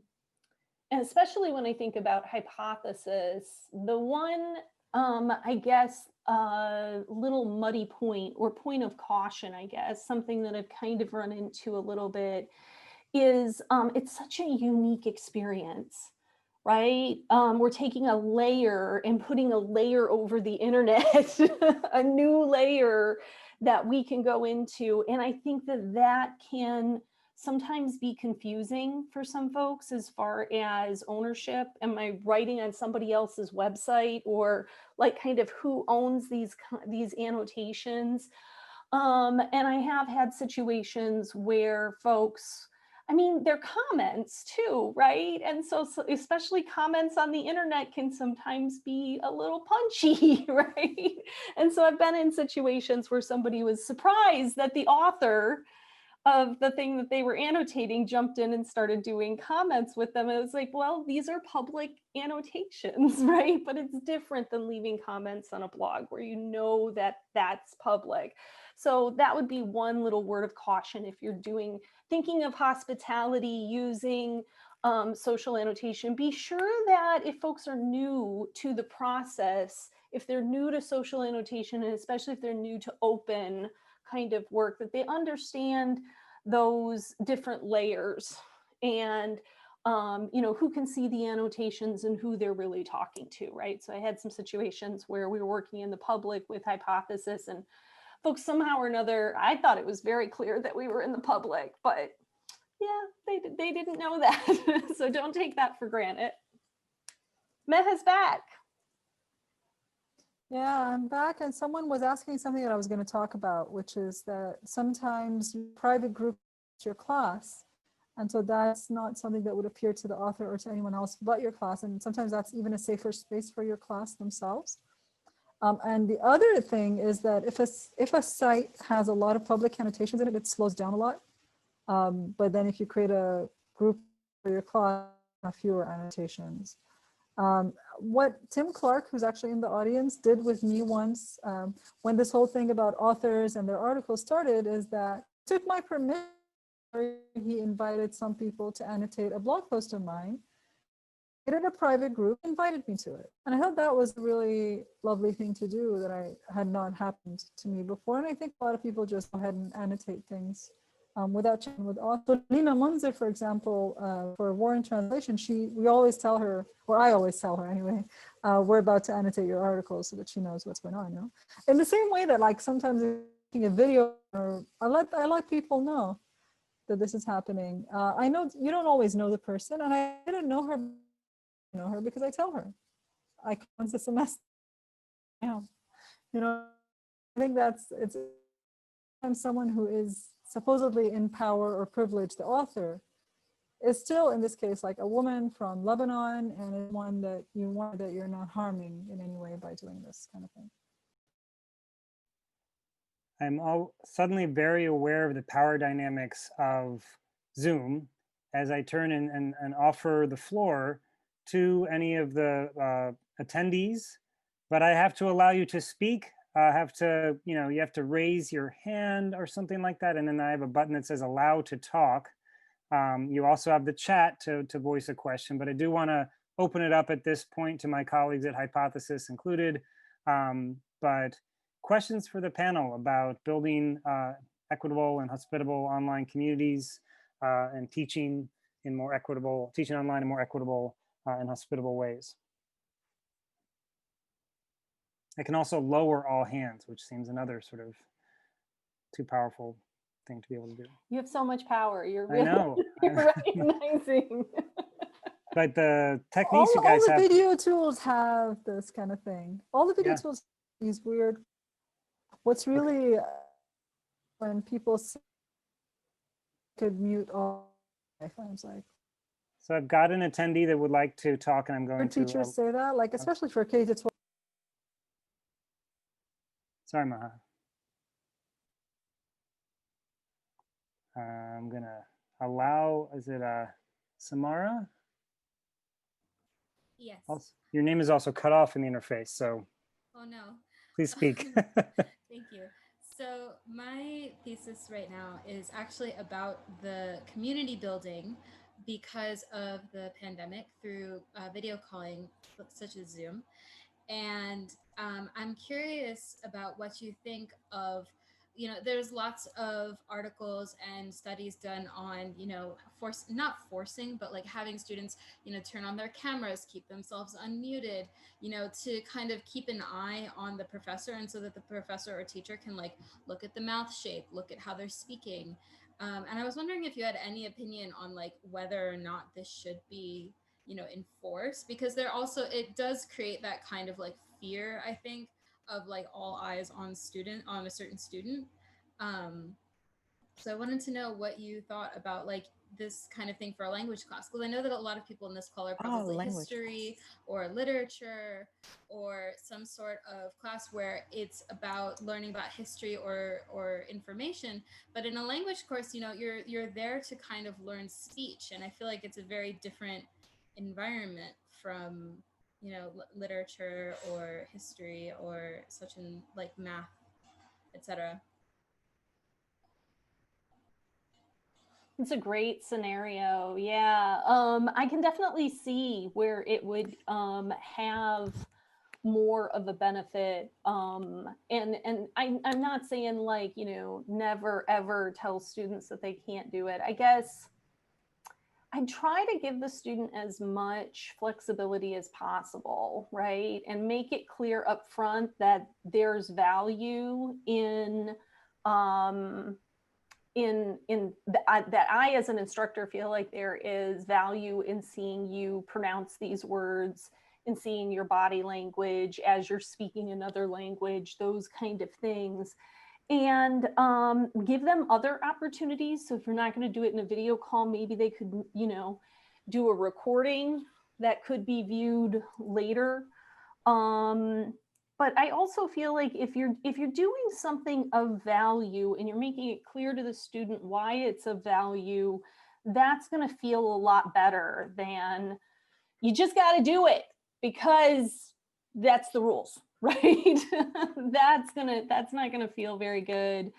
especially when I think about hypothesis, the one, I guess, little muddy point or point of caution, I guess, something that I've kind of run into a little bit is it's such a unique experience, right? We're taking a layer and putting a layer over the internet, a new layer that we can go into. And I think that that can sometimes be confusing for some folks as far as ownership. Am I writing on somebody else's website, or like kind of who owns these annotations? And I have had situations where folks, I mean, they're comments too, right? And so especially comments on the internet can sometimes be a little punchy, right? And so I've been in situations where somebody was surprised that the author of the thing that they were annotating jumped in and started doing comments with them. And it was like, well, these are public annotations, right? But it's different than leaving comments on a blog where you know that that's public. So that would be one little word of caution if you're thinking of hospitality using social annotation. Be sure that if folks are new to the process, if they're new to social annotation, and especially if they're new to open kind of work, that they understand those different layers and who can see the annotations and who they're really talking to, right? So I had some situations where we were working in the public with hypothesis, and folks somehow or another, I thought it was very clear that we were in the public, but yeah, they didn't know that. So don't take that for granted. Meha's back. Yeah, I'm back, and someone was asking something that I was going to talk about, which is that sometimes private group your class, and so that's not something that would appear to the author or to anyone else but your class, and sometimes that's even a safer space for your class themselves. And the other thing is that if a site has a lot of public annotations in it, it slows down a lot. But then if you create a group for your class, have fewer annotations. What Tim Clark, who's actually in the audience, did with me once when this whole thing about authors and their articles started is that he took my permission. He invited some people to annotate a blog post of mine. He did a private group, invited me to it. And I thought that was a really lovely thing to do that had not happened to me before. And I think a lot of people just go ahead and annotate things without checking with author. Lina Munzer, for example, for War in Translation, we always tell her, or I always tell her anyway, we're about to annotate your article so that she knows what's going on. You know? In the same way that like sometimes making a video, or I let people know that this is happening. I know you don't always know the person, and I didn't know her because I tell her. I once a semester. Yeah, I think it's someone who is supposedly in power or privileged, the author, is still in this case like a woman from Lebanon, and is one that you want that you're not harming in any way by doing this kind of thing. I'm suddenly very aware of the power dynamics of Zoom as I turn and offer the floor to any of the attendees, but I have to allow you to speak. You have to raise your hand or something like that. And then I have a button that says allow to talk. You also have the chat to voice a question, but I do want to open it up at this point to my colleagues at Hypothesis included. But questions for the panel about building equitable and hospitable online communities and teaching online in more equitable and hospitable ways. I can also lower all hands, which seems another sort of too powerful thing to be able to do. You have so much power. You're really, I know. you're recognizing. But the techniques you guys all the have. video tools have this kind of thing. All the video tools, these weird. What's really when people could mute all, I was like. So I've got an attendee that would like to talk, and I'm going to. Teachers say that, like especially for K-12. Sorry, Maha. I'm gonna allow, is it Samara? Yes. Also, your name is also cut off in the interface, so. Oh no. Please speak. Thank you. So my thesis right now is actually about the community building because of the pandemic through video calling, such as Zoom. And I'm curious about what you think of, there's lots of articles and studies done on, not forcing, but like having students, turn on their cameras, keep themselves unmuted, to kind of keep an eye on the professor, and so that the professor or teacher can like look at the mouth shape, look at how they're speaking. And I was wondering if you had any opinion on like whether or not this should be enforced, because there also, it does create that kind of like fear, I think, of like all eyes on a certain student. So I wanted to know what you thought about like this kind of thing for a language class, because I know that a lot of people in this call are probably language history or literature or some sort of class where it's about learning about history or information. But in a language course, you're there to kind of learn speech, and I feel like it's a very different environment from literature or history or such in like math, etc. It's a great scenario. Yeah. I can definitely see where it would have more of a benefit. And I'm not saying like, never ever tell students that they can't do it. I guess I try to give the student as much flexibility as possible, right? And make it clear up front that there's value that I, as an instructor, feel like there is value in seeing you pronounce these words, in seeing your body language as you're speaking another language, those kind of things. And give them other opportunities. So if you're not going to do it in a video call, maybe they could, do a recording that could be viewed later. But I also feel like if you're doing something of value and you're making it clear to the student why it's of value, that's going to feel a lot better than you just got to do it because that's the rules, right? That's not going to feel very good.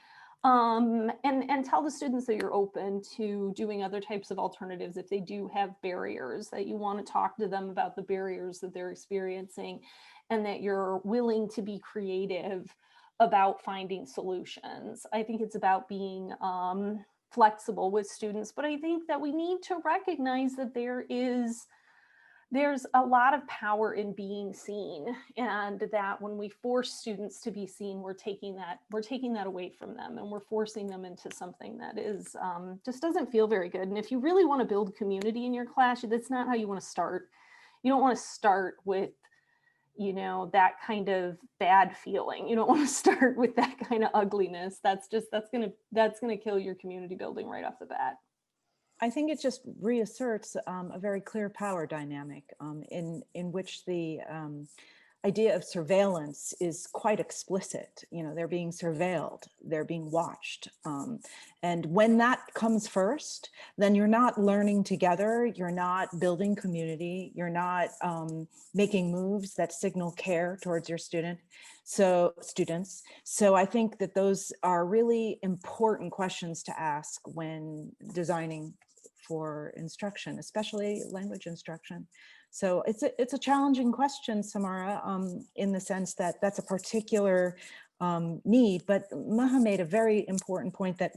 And tell the students that you're open to doing other types of alternatives if they do have barriers, that you want to talk to them about the barriers that they're experiencing, and that you're willing to be creative about finding solutions. I think it's about being flexible with students, but I think that we need to recognize that there's a lot of power in being seen, and that when we force students to be seen, we're taking that away from them, and we're forcing them into something that is just doesn't feel very good. And if you really want to build community in your class, that's not how you want to start. You don't want to start with that kind of bad feeling. You don't want to start with that kind of ugliness. That's gonna kill your community building right off the bat. I think it just reasserts a very clear power dynamic in which the idea of surveillance is quite explicit. They're being surveilled, they're being watched. And when that comes first, then you're not learning together, you're not building community, you're not making moves that signal care towards your students. So I think that those are really important questions to ask when designing for instruction, especially language instruction. So it's a challenging question, Samara, in the sense that that's a particular need. But Maha made a very important point that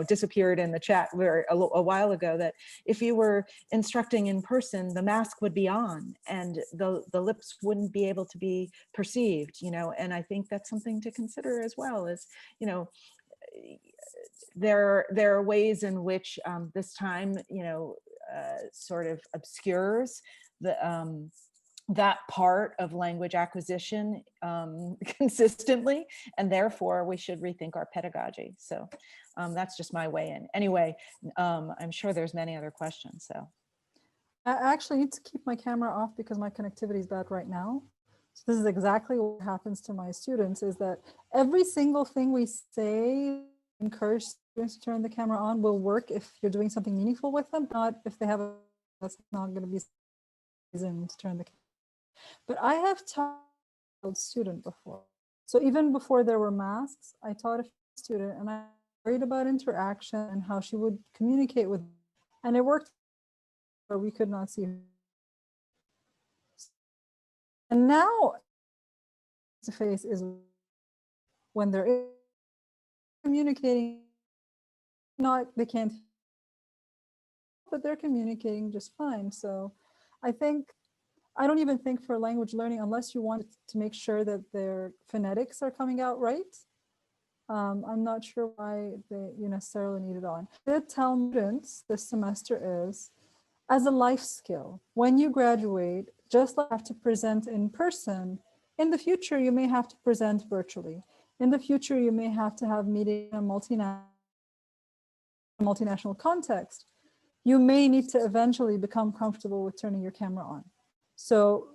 disappeared in the chat a while ago, that if you were instructing in person, the mask would be on and the lips wouldn't be able to be perceived. And I think that's something to consider as well. As there are ways in which this time sort of obscures that part of language acquisition consistently, and therefore we should rethink our pedagogy. So that's just my way in. Anyway, I'm sure there's many other questions. So I actually need to keep my camera off because my connectivity is bad right now. So this is exactly what happens to my students, is that every single thing we say, encourage students to turn the camera on, will work if you're doing something meaningful with them, not if they have that's not going to be reason to turn the camera. But I have taught a student before. So even before there were masks, I taught a student and I worried about interaction and how she would communicate with, and it worked, but we could not see her. And now face is when they're communicating, they can't, but they're communicating just fine. So I don't even think for language learning, unless you want to make sure that their phonetics are coming out right. I'm not sure why you necessarily need it on. The tell students this semester is, as a life skill, when you graduate, just like you have to present in person, in the future, you may have to present virtually. In the future, you may have to have meeting in a multinational context. You may need to eventually become comfortable with turning your camera on. So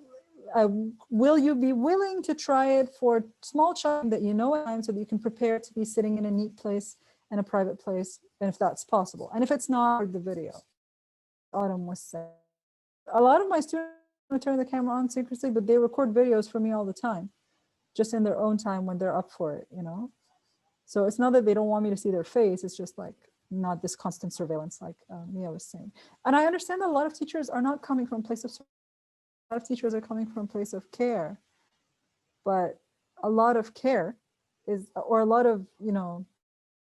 will you be willing to try it for small chunk that you know at times so that you can prepare to be sitting in a neat place and a private place, and if that's possible? And if it's not, the video. Autumn was saying, a lot of my students turn the camera on secretly, but they record videos for me all the time, just in their own time when they're up for it, you know? So it's not that they don't want me to see their face, it's just like not this constant surveillance like Mia was saying. And I understand that a lot of teachers are not coming from a place of, a lot of teachers are coming from a place of care, but a lot of care is, or a lot of, you know,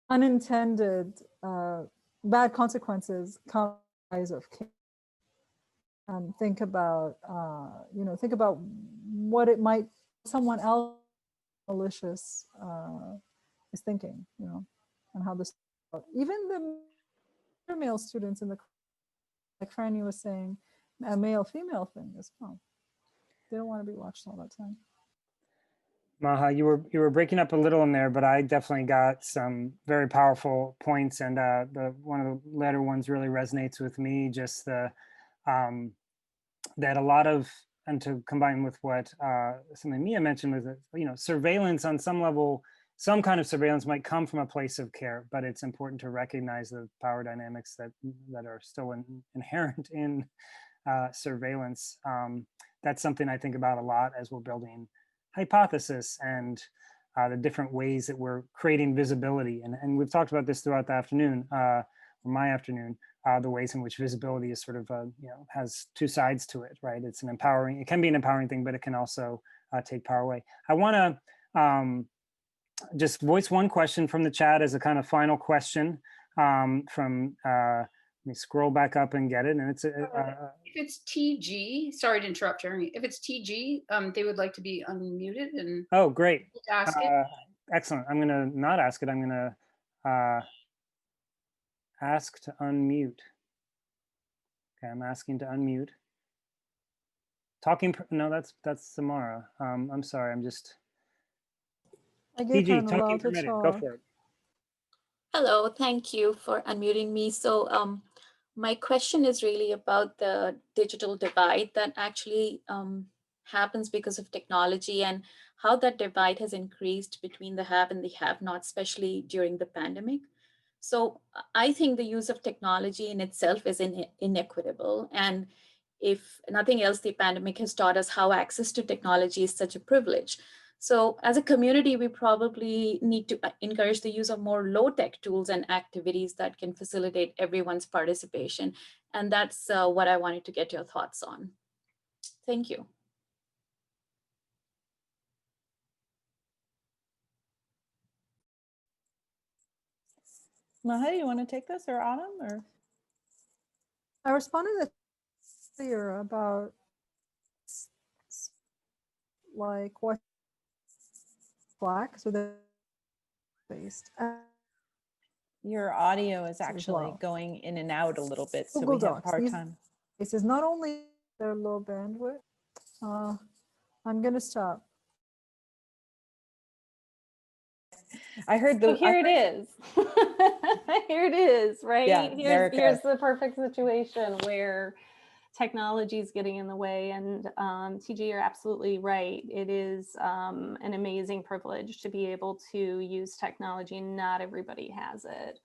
unintended bad consequences come of care. Think about, you know, think about what it might, someone else malicious is thinking, you know, and how this, even the male students in the, like Franny was saying, a male-female thing as well. They don't want to be watched all the time. Maha, you were breaking up a little in there, but I definitely got some very powerful points, and one of the latter ones really resonates with me. Just the that a lot of, and to combine with what something Mia mentioned, was that, you know, surveillance on some level, some kind of surveillance might come from a place of care, but it's important to recognize the power dynamics that are still inherent in surveillance. That's something I think about a lot as we're building hypothesis and the different ways that we're creating visibility. And we've talked about this throughout the afternoon, or my afternoon, the ways in which visibility is sort of, you know, has two sides to it, right? It's an empowering, it can be an empowering thing, but it can also take power away. I wanna just voice one question from the chat as a kind of final question from, let me scroll back up and get it. And it's if it's TG, sorry to interrupt, Jeremy. If it's TG, they would like to be unmuted and oh, great. Ask it. Excellent. I'm gonna not ask it. I'm gonna ask to unmute. Okay, I'm asking to unmute. Talking, no, that's Samara. I'm sorry, I'm just. I gave her an TG, allow talking to permitted, talk. go for it. Hello, thank you for unmuting me. So my question is really about the digital divide that actually happens because of technology, and how that divide has increased between the have and the have not, especially during the pandemic. So I think the use of technology in itself is inequitable. And if nothing else, the pandemic has taught us how access to technology is such a privilege. So as a community, we probably need to encourage the use of more low-tech tools and activities that can facilitate everyone's participation. And that's what I wanted to get your thoughts on. Thank you. Maha, you want to take this, or Autumn, or? I responded earlier about like what Black, so they're based. Your audio is actually well. going in and out a little bit, so Google we have a Docs. hard time. This is not only their low bandwidth. I'm gonna stop. I heard the. So here it is. Here it is, right? Yeah, here's the perfect situation where technology is getting in the way. And TG, you're absolutely right. It is an amazing privilege to be able to use technology. Not everybody has it.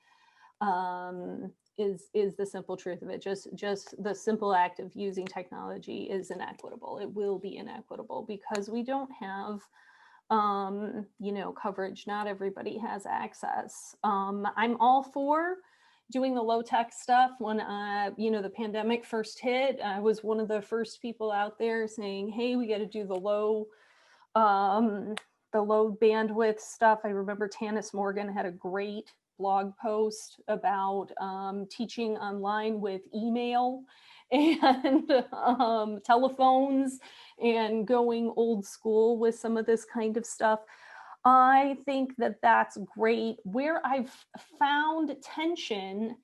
Is the simple truth of it. Just the simple act of using technology is inequitable. It will be inequitable because we don't have you know, coverage. Not everybody has access. I'm all for doing the low tech stuff. When, you know, the pandemic first hit, I was one of the first people out there saying, hey, we got to do the low bandwidth stuff. I remember Tanis Morgan had a great blog post about teaching online with email and telephones and going old school with some of this kind of stuff. I think that that's great. Where I've found tension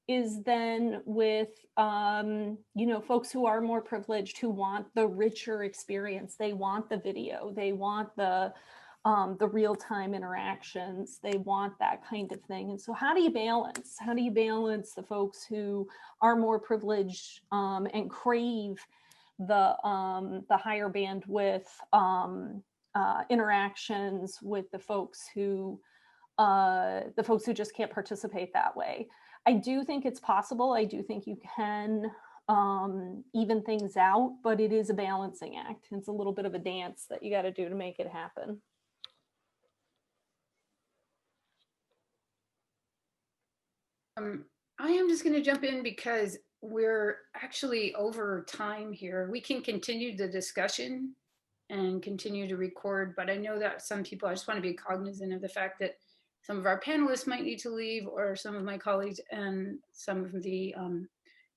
is then with, you know, folks who are more privileged, who want the richer experience. They want the video, they want the real-time interactions, they want that kind of thing. And so how do you balance? How do you balance the folks who are more privileged and crave the higher bandwidth interactions with the folks who just can't participate that way? I do think it's possible. I do think you can even things out, but it is a balancing act. It's a little bit of a dance that you got to do to make it happen. I am just going to jump in because we're actually over time here. We can continue the discussion and continue to record, but I know that some people, I just want to be cognizant of the fact that some of our panelists might need to leave, or some of my colleagues and some of the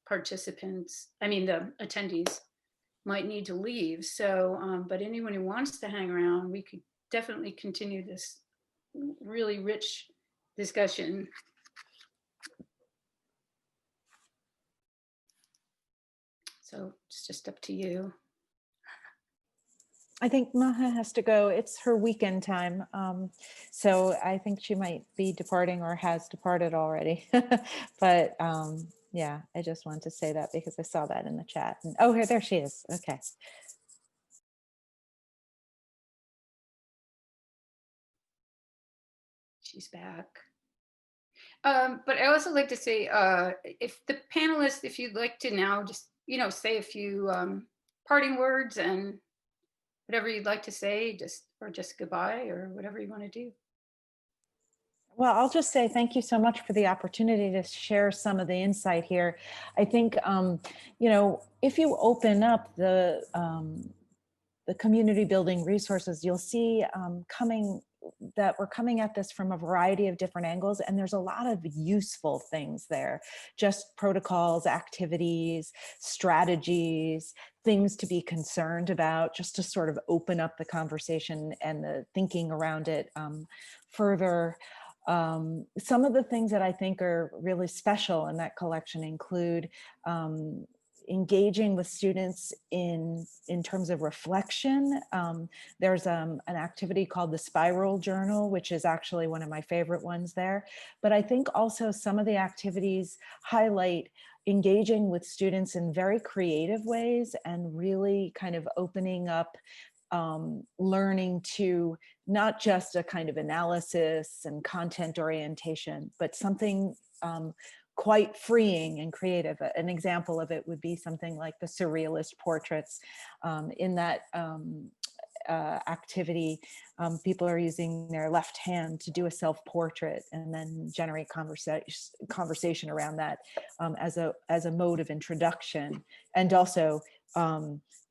participants, I mean the attendees, might need to leave. So, but anyone who wants to hang around, we could definitely continue this really rich discussion. So it's just up to you. I think Maha has to go. It's her weekend time. So I think she might be departing or has departed already. But yeah, I just wanted to say that because I saw that in the chat. And, oh, here, there she is. Okay. She's back. But I also like to say, if the panelists, if you'd like to now just, you know, say a few parting words and whatever you'd like to say, or just goodbye or whatever you want to do. Well, I'll just say thank you so much for the opportunity to share some of the insight here. I think, you know, if you open up the community building resources, you'll see that we're coming at this from a variety of different angles, and there's a lot of useful things there, just protocols, activities, strategies, things to be concerned about, just to sort of open up the conversation and the thinking around it further. Some of the things that I think are really special in that collection include engaging with students in terms of reflection. There's an activity called the Spiral Journal, which is actually one of my favorite ones there. But I think also some of the activities highlight engaging with students in very creative ways and really kind of opening up learning to not just a kind of analysis and content orientation, but something quite freeing and creative. An example of it would be something like the surrealist portraits. In that activity, people are using their left hand to do a self-portrait and then generate conversation around that as a mode of introduction, and also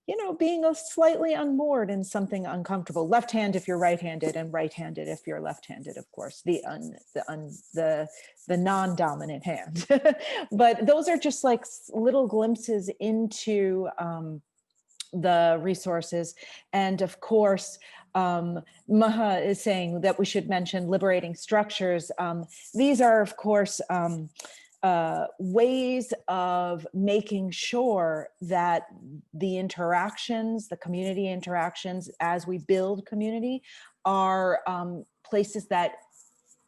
you know, being slightly unmoored in something uncomfortable. Left hand if you're right-handed, and right-handed if you're left-handed, of course, the non-dominant hand. But those are just like little glimpses into the resources. And of course, Maha is saying that we should mention liberating structures. These are, of course, ways of making sure that the interactions, the community interactions as we build community, are places that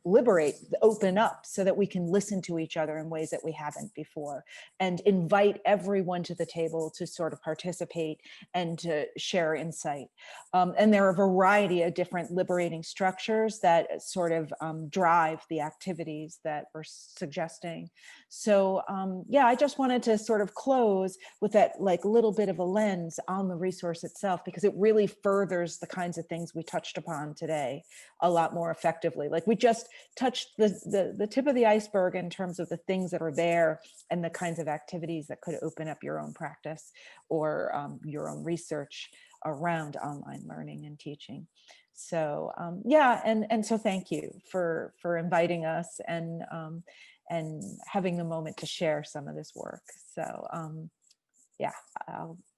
liberate, open up so that we can listen to each other in ways that we haven't before, and invite everyone to the table to sort of participate and to share insight. And there are a variety of different liberating structures that sort of drive the activities that we're suggesting. So yeah, I just wanted to sort of close with that like little bit of a lens on the resource itself, because it really furthers the kinds of things we touched upon today a lot more effectively. Like we just touched the tip of the iceberg in terms of the things that are there and the kinds of activities that could open up your own practice or your own research around online learning and teaching. So yeah, and so thank you for inviting us and having the moment to share some of this work. So yeah,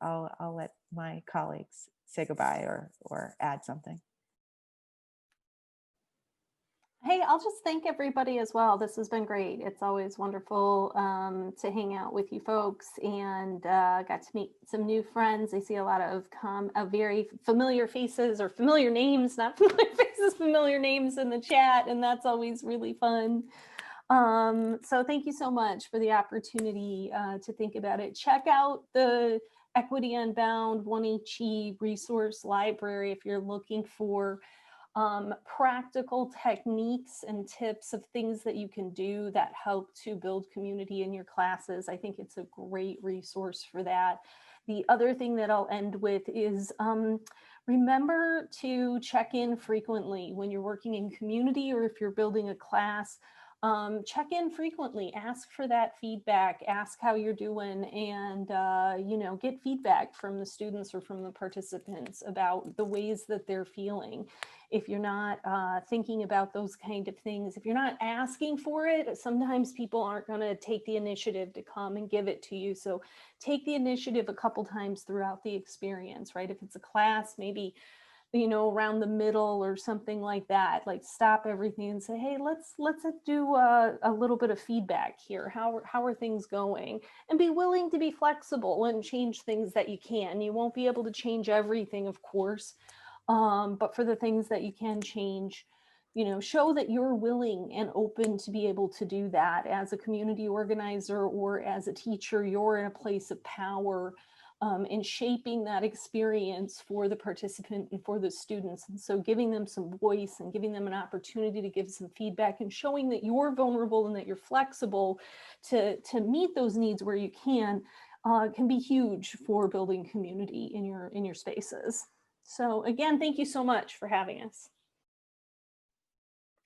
I'll let my colleagues say goodbye or add something. Hey, I'll just thank everybody as well. This has been great. It's always wonderful to hang out with you folks, and got to meet some new friends. I see a lot of very familiar faces, or familiar names, not familiar faces, familiar names in the chat, and that's always really fun. So thank you so much for the opportunity to think about it. Check out the Equity Unbound 1HE resource library if you're looking for practical techniques and tips of things that you can do that help to build community in your classes. I think it's a great resource for that. The other thing that I'll end with is remember to check in frequently when you're working in community, or if you're building a class. Check in frequently, ask for that feedback, ask how you're doing, and you know, get feedback from the students or from the participants about the ways that they're feeling. If you're not thinking about those kind of things, if you're not asking for it, sometimes people aren't going to take the initiative to come and give it to you. So take the initiative a couple times throughout the experience, right? If it's a class, maybe, you know, around the middle or something like that, like stop everything and say, hey, let's do a little bit of feedback here. How are things going? And be willing to be flexible and change things that you can. You won't be able to change everything, of course, but for the things that you can change, you know, show that you're willing and open to be able to do that. As a community organizer or as a teacher, you're in a place of power in shaping that experience for the participant and for the students. And so giving them some voice and giving them an opportunity to give some feedback and showing that you're vulnerable and that you're flexible to meet those needs where you can be huge for building community in your spaces. So again, thank you so much for having us.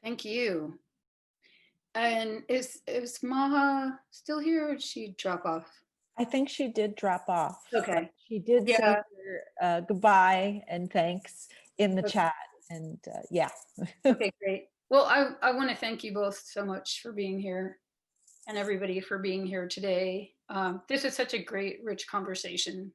Thank you. And is Maha still here, or did she drop off? I think she did drop off. Okay. She did say her, goodbye and thanks in the chat. And yeah. Okay, great. Well, I want to thank you both so much for being here, and everybody for being here today. This is such a great, rich conversation.